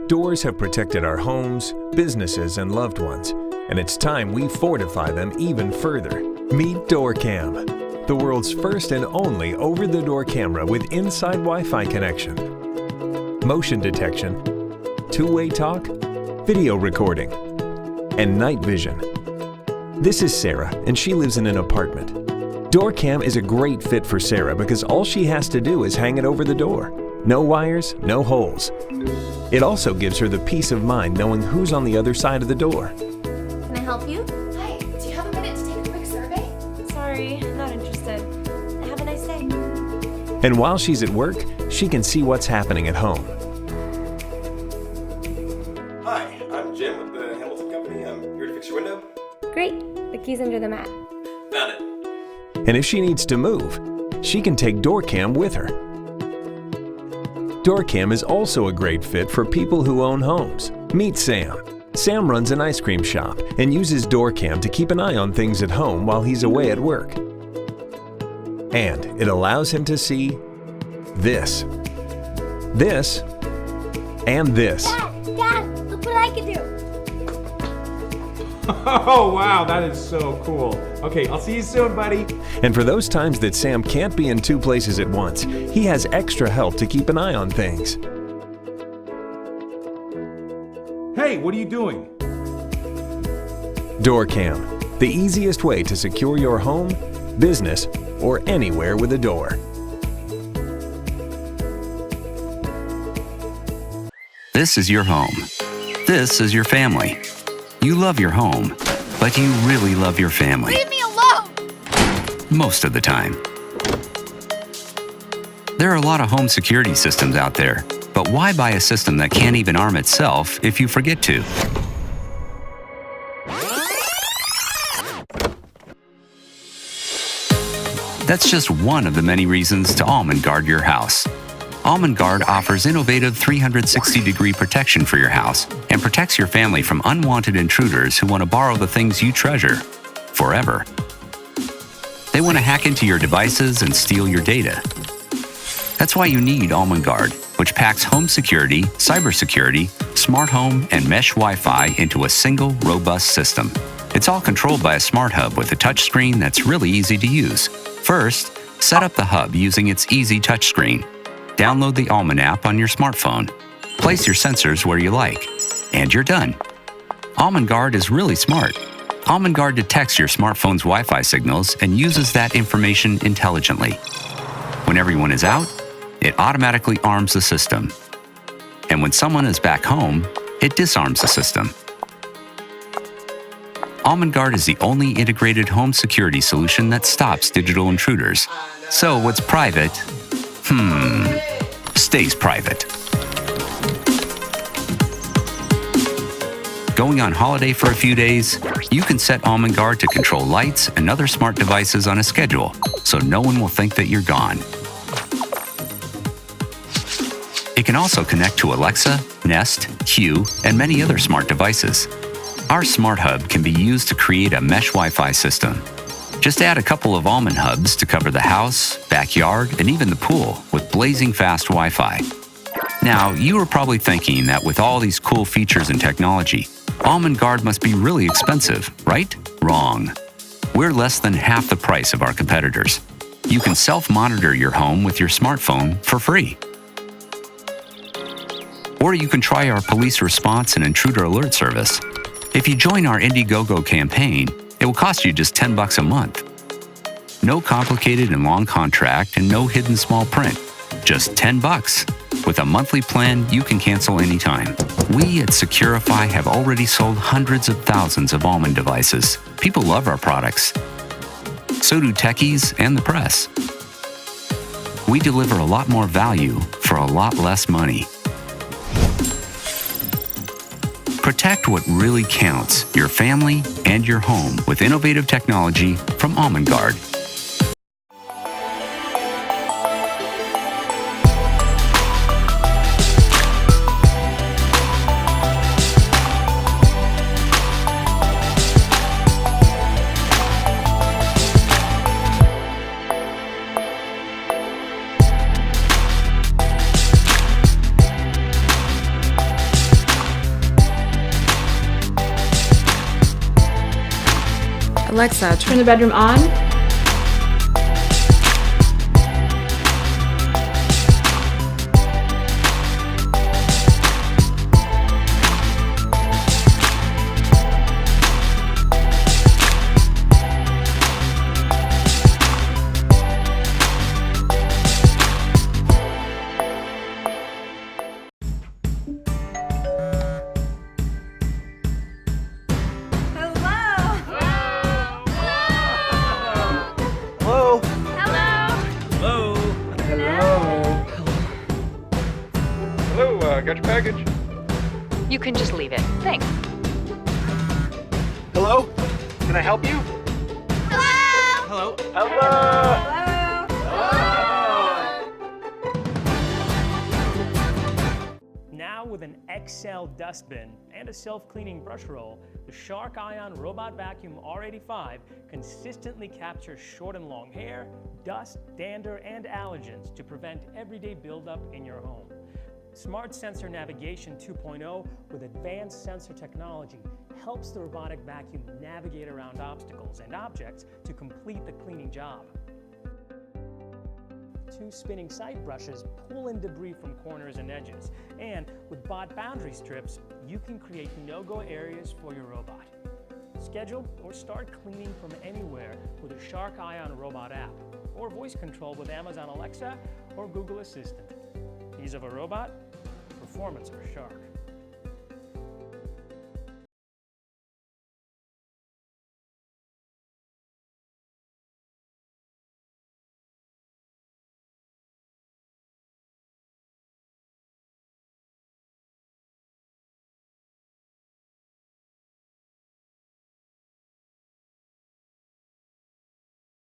Doors have protected our homes, businesses, and loved ones, and it's time we fortify them even further. Meet DoorCam, the world's first and only over-the-door camera with inside Wi-Fi connection, motion detection, two-way talk, video recording, and night vision. This is Sarah, and she lives in an apartment. DoorCam is a great fit for Sarah because all she has to do is hang it over the door. No wires, no holes. It also gives her the peace of mind knowing who's on the other side of the door. Can I help you? Hi, do you have a minute to take a quick survey? Sorry, not interested. Have a nice day. And while she's at work, she can see what's happening at home. Hi, I'm Jim with the Hamilton Company. I'm here to fix your window. Great. The key's under the mat. Found it. And if she needs to move, she can take DoorCam with her. DoorCam is also a great fit for people who own homes. Meet Sam. Sam runs an ice cream shop and uses DoorCam to keep an eye on things at home while he's away at work. And it allows him to see this, and this. Dad, look what I can do. Oh, wow, that is so cool. Okay, I'll see you soon, buddy. And for those times that Sam can't be in two places at once, he has extra help to keep an eye on things. Hey, what are you doing? DoorCam, the easiest way to secure your home, business, or anywhere with a door. This is your home. This is your family. You love your home, but you really love your family. Leave me alone! Most of the time. There are a lot of home security systems out there, but why buy a system that can't even arm itself if you forget to? That's just one of the many reasons to Almond Guard your house. Almond Guard offers innovative 360-degree protection for your house and protects your family from unwanted intruders who want to borrow the things you treasure forever. They want to hack into your devices and steal your data. That's why you need Almond Guard, which packs home security, cybersecurity, smart home, and mesh Wi-Fi into a single, robust system. It's all controlled by a smart hub with a touchscreen that's really easy to use. First, set up the hub using its easy touchscreen. Download the Almond app on your smartphone. Place your sensors where you like, and you're done. Almond Guard is really smart. Almond Guard detects your smartphone's Wi-Fi signals and uses that information intelligently. When everyone is out, it automatically arms the system. And when someone is back home, it disarms the system. Almond Guard is the only integrated home security solution that stops digital intruders. So what's private, stays private. Going on holiday for a few days? You can set Almond Guard to control lights and other smart devices on a schedule, so no one will think that you're gone. It can also connect to Alexa, Nest, Hue, and many other smart devices. Our Smart Hub can be used to create a mesh Wi-Fi system. Just add a couple of Almond hubs to cover the house, backyard, and even the pool with blazing fast Wi-Fi. Now, you are probably thinking that with all these cool features and technology, Almond Guard must be really expensive, right? Wrong. We're less than half the price of our competitors. You can self-monitor your home with your smartphone for free. Or you can try our police response and intruder alert service. If you join our Indiegogo campaign, it will cost you just $10 a month. No complicated and long contract and no hidden small print. Just $10. With a monthly plan, you can cancel anytime. We at Securifi have already sold hundreds of thousands of Almond devices. People love our products. So do techies and the press. We deliver a lot more value for a lot less money. Protect what really counts, your family and your home, with innovative technology from Almond Guard. Alexa, turn the bedroom on. Hello. Hello, got your package? You can just leave it. Thanks. Hello? Can I help you? Hello? Hello. Now with an XL dustbin and a self-cleaning brush roll, the Shark Ion Robot Vacuum R85 consistently captures short and long hair, dust, dander, and allergens to prevent everyday buildup in your home. Smart Sensor Navigation 2.0 with advanced sensor technology helps the robotic vacuum navigate around obstacles and objects to complete the cleaning job. 2 spinning side brushes pull in debris from corners and edges, and with bot boundary strips, you can create no-go areas for your robot. Schedule or start cleaning from anywhere with a Shark Ion Robot app, or voice control with Amazon Alexa or Google Assistant. Ease of a robot, performance of a Shark.